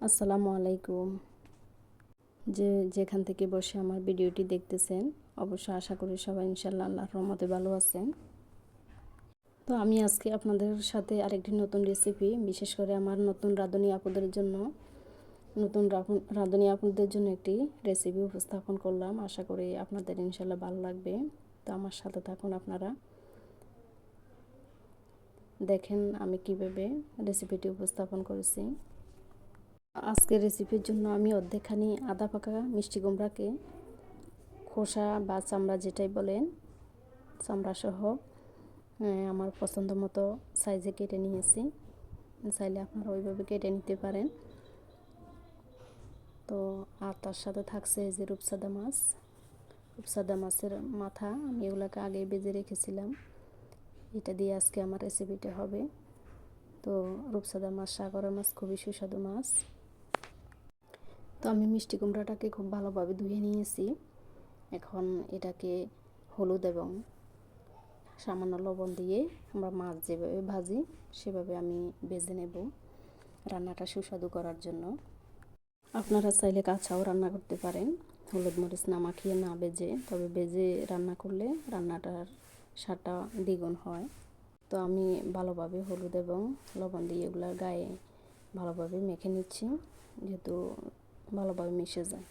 আসসালামু আলাইকুম। যেখান থেকে বসে আমার ভিডিওটি দেখতেছেন, অবশ্য আশা করি সবাই ইনশাআল্লাহ আল্লাহর রহমতে ভালো আছেন। তো আমি আজকে আপনাদের সাথে আরেকটি নতুন রেসিপি, বিশেষ করে আমার নতুন রাঁধুনি আপুদের জন্য একটি রেসিপি উপস্থাপন করলাম। আশা করি আপনাদের ইনশাআল্লাহ ভালো লাগবে। তো আমার সাথে থাকুন, আপনারা দেখেন আমি কিভাবে রেসিপিটি উপস্থাপন করেছি। আজকের রেসিপির জন্য আমি অর্ধেকখানি আদা পাকা মিষ্টি কুমড়াকে খোসা বা চামড়া যেটাই বলেন, চামড়া সহ আমার পছন্দ মতো সাইজে কেটে নিয়েছি। চাইলে আপনারা ওইভাবে কেটে নিতে পারেন। তো আর তার সাথে থাকছে এই যে রূপসাদা মাছের মাথা, আমি এগুলোকে আগে বেজে রেখেছিলাম। এটা দিয়ে আজকে আমার রেসিপিটা হবে। তো রূপসাদা মাছ, সাগরের মাছ খুবই সুস্বাদু মাছ। তো আমি মিষ্টি কুমড়াটাকে খুব ভালোভাবে ধুয়ে নিয়েছি। এখন এটাকে হলুদ এবং সামান্য লবণ দিয়ে আমরা মাছ যেভাবে ভাজি সেভাবে আমি ভেজে নেব রান্নাটা সুস্বাদু করার জন্য। আপনারা চাইলে কাঁচাও রান্না করতে পারেন, হলুদ মরিচ না মাখিয়ে, না ভেজে। তবে ভেজে রান্না করলে রান্নাটার স্বাদটা দ্বিগুণ হয়। তো আমি ভালোভাবে হলুদ এবং লবণ দিয়ে এগুলোর গায়ে ভালোভাবে মেখে নিচ্ছি, যেহেতু ভালোভাবে মিশে যায়।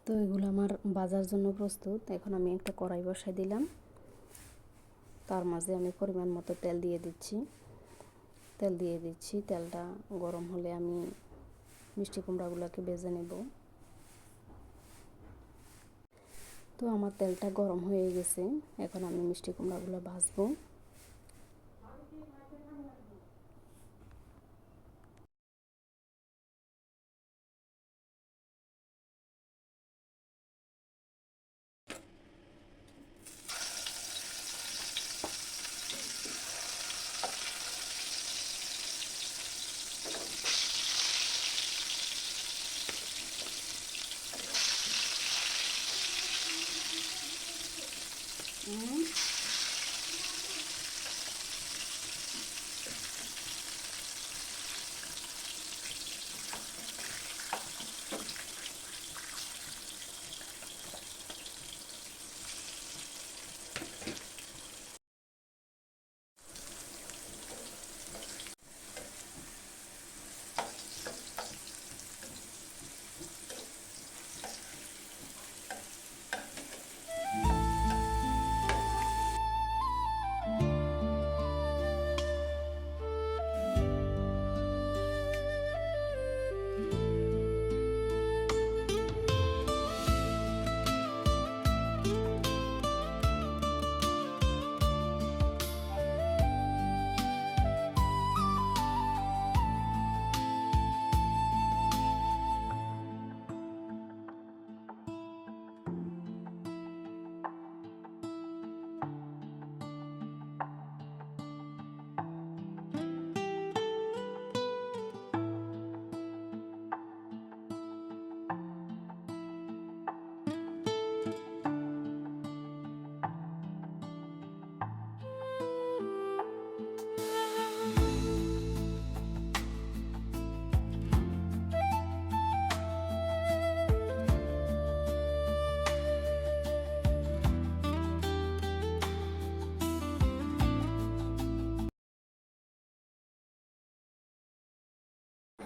তো এগুলো আমার ভাজার জন্য প্রস্তুত। এখন আমি একটা কড়াই বসাই দিলাম, তার মাঝে আমি পরিমাণ মতো তেল দিয়ে দিচ্ছি। তেলটা গরম হলে আমি মিষ্টি কুমড়াগুলোকে ভেজে নেব। তো আমার তেলটা গরম হয়ে গেছে, এখন আমি মিষ্টি কুমড়াগুলো ভাজবো।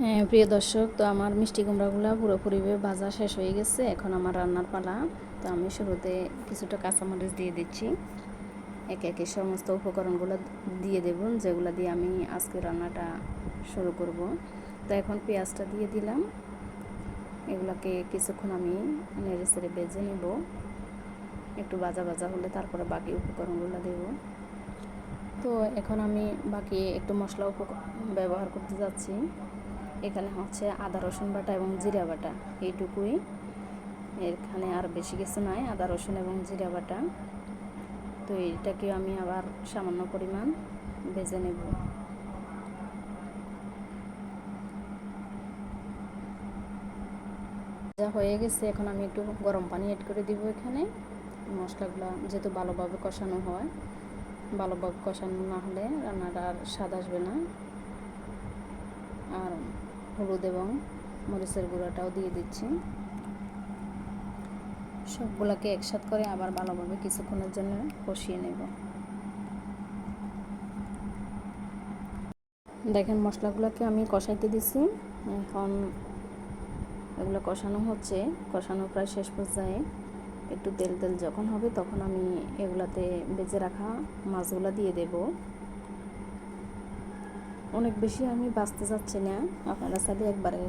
হ্যাঁ প্রিয় দর্শক, তো আমার মিষ্টি কুমড়াগুলো পুরোপুরিভাবে ভাজা শেষ হয়ে গেছে। এখন আমার রান্নার পালা। তো আমি শুরুতে কিছুটা কাঁচামরিচ দিয়ে দিচ্ছি। একে একে সমস্ত উপকরণগুলো দিয়ে দেব, যেগুলো দিয়ে আমি আজকে রান্নাটা শুরু করব। তো এখন পেঁয়াজটা দিয়ে দিলাম। এগুলোকে কিছুক্ষণ আমি নেড়ে চেড়ে ভেজে নেব। একটু ভাজা ভাজা হলে তারপরে বাকি উপকরণগুলো দেব। তো এখন আমি বাকি একটু মশলা ব্যবহার করতে যাচ্ছি। এখানে হচ্ছে আদা রসুন বাটা এবং জিরা বাটা, এইটুকুই। এখানে আর বেশি কিছু নাই, আদা রসুন এবং জিরা বাটা। তো এটাকে আমি আবার সামান্য পরিমাণ ভেজে নেব। যা হয়ে গেছে, এখন আমি একটু গরম পানি অ্যাড করে দিব এখানে। মশলাগুলো যেহেতু ভালোভাবে কষানো হয়, ভালোভাবে কষানো না হলে রান্নাটা আর স্বাদ আসবে না। আর হলুদ এবং মরিচের গুঁড়াটাও দিয়ে দিচ্ছি। সবগুলোকে একসাথে করে আবার ভালোভাবে কিছুক্ষণের জন্য কষিয়ে নেব। দেখেন মশলাগুলোকে আমি কষাইতে দিছি, এখন এগুলো কষানো হচ্ছে। কষানো প্রায় শেষ পর্যায়ে একটু তেল তেল যখন হবে তখন আমি এগুলাতে ভেজে রাখা মাছগুলো দিয়ে দেব। অনেক বেশি আমি বাছতে যাচ্ছি না, আপনারা চাইলে একবারে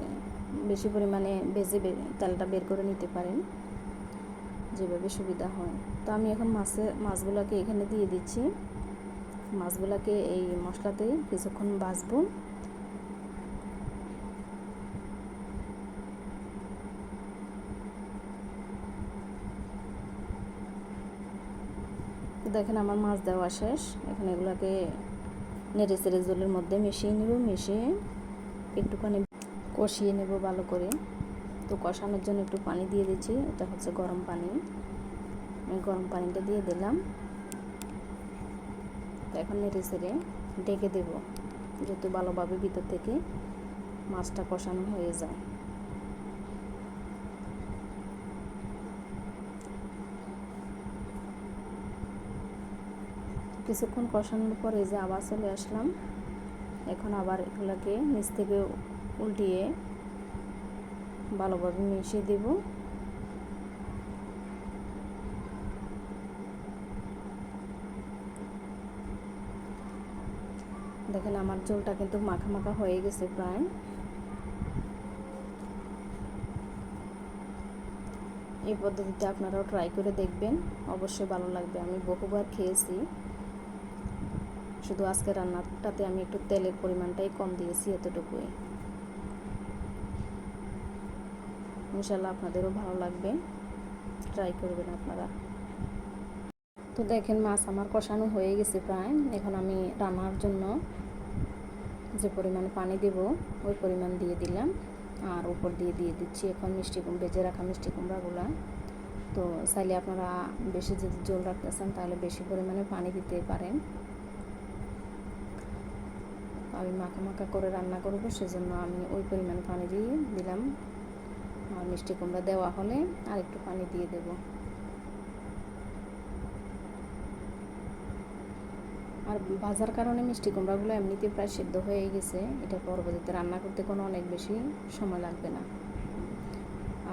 বেশি পরিমাণে ভেজে তেলটা বের করে নিতে পারেন, যেভাবে সুবিধা হয়। তো আমি এখন মাছগুলোকে এখানে দিয়ে দিচ্ছি। মাছগুলোকে এই মশলাতে কিছুক্ষণ ভাজবো। দেখেন আমার মাছ দেওয়া শেষ। এখন এগুলোকে নেড়ে চেড়ে জলের মধ্যে মিশিয়ে নেব, মিশিয়ে একটুখানি কষিয়ে নেব ভালো করে। তো কষানোর জন্য একটু পানি দিয়ে দিচ্ছি, এটা হচ্ছে গরম পানি। আমি গরম পানিটা দিয়ে দিলাম। তো এখন নেড়ে চেড়ে ঢেকে দেব, যেহেতু ভালোভাবে ভিতর থেকে মাছটা কষানো হয়ে যায়। কিছুক্ষণ কষানোর পরে যে আবার চলে আসলাম। এখন আবার এগুলোকে নিচ থেকে উল্টিয়ে ভালোভাবে মিশিয়ে দেব। দেখেন আমার ঝোলটা কিন্তু মাখা মাখা হয়ে গেছে প্রায়। এই পদ্ধতিতে আপনারাও ট্রাই করে দেখবেন, অবশ্যই ভালো লাগবে। আমি বহুবার খেয়েছি, শুধু আজকে রান্নাটাতে আমি একটু তেলের পরিমাণটাই কম দিয়েছি, এতটুকুই। ইনশাল্লাহ আপনাদেরও ভালো লাগবে, ট্রাই করবেন আপনারা। তো দেখেন মাছ আমার কষানো হয়ে গেছে প্রায়। এখন আমি রান্নার জন্য যে পরিমাণে পানি দেব ওই পরিমাণ দিয়ে দিলাম, আর উপর দিয়ে দিচ্ছি এখন ভেজে রাখা মিষ্টি কুমড়াগুলো। তো চাইলে আপনারা বেশি যদি ঝোল রাখতেছেন তাহলে বেশি পরিমাণে পানি দিতে পারেন। আমি মাখা মাখা করে রান্না করব, সেজন্য আমি ওই পরিমাণ পানি দিয়ে দিলাম। আর মিষ্টি কুমড়া দেওয়া হলে আর একটু পানি দিয়ে দেব। আর ভাজার কারণে মিষ্টি কুমড়াগুলো এমনিতে প্রায় সিদ্ধ হয়ে গেছে, এটা পরবর্তীতে রান্না করতে কোনো অনেক বেশি সময় লাগবে না।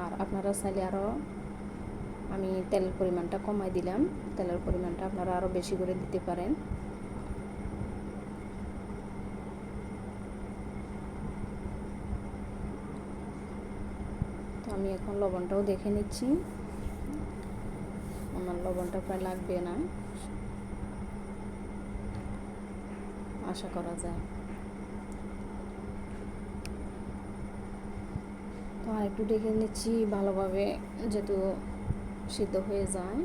আর আপনারা চাইলে আরও, আমি তেলের পরিমাণটা কমাই দিলাম, তেলের পরিমাণটা আপনারা আরও বেশি করে দিতে পারেন। তো আমি এখন লবণটাও দেখে নিচ্ছি, আমার লবণটা প্রায় লাগবে না আশা করা যায়। তো আর একটু ডেকে নিচ্ছি ভালোভাবে, যেহেতু সিদ্ধ হয়ে যায়।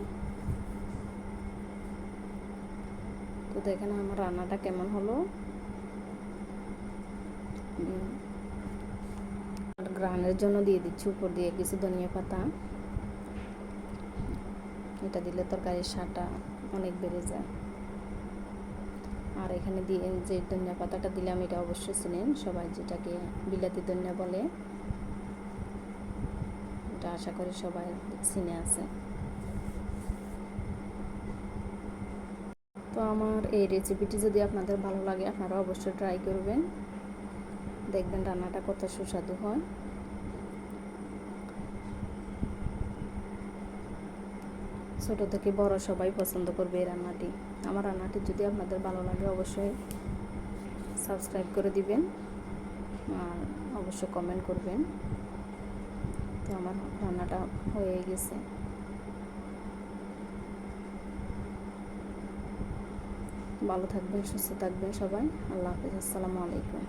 তো দেখেন আমার রান্নাটা কেমন হলো। আর ঘ্রাণের জন্য দিয়ে দিচ্ছি উপর দিয়ে কিছু ধনিয়া পাতা, এটা দিলে তরকারির স্বাদটা অনেক বেড়ে যায়। আর এখানে দিয়ে যে ধনিয়া পাতাটা দিলাম এটা অবশ্যই চিনেন সবাই, যেটাকে বিলাতি ধনিয়া বলে, এটা আশা করি সবাই চিনে আছে। তো আমার এই রেসিপিটি যদি আপনাদের ভালো লাগে আপনারা অবশ্যই ট্রাই করবেন, দেখবেন রান্নাটা কত সুস্বাদু হয়। ছোট থেকে বড় সবাই পছন্দ করবে এই রান্নাটি। আমার রান্নাটি যদি আপনাদের ভালো লাগে অবশ্যই সাবস্ক্রাইব করে দিবেন আর অবশ্যই কমেন্ট করবেন। তো আমার রান্নাটা হয়ে গেছে। ভালো থাকবেন, সুস্থ থাকবেন সবাই। আল্লাহ হাফেজ, আসসালামু আলাইকুম।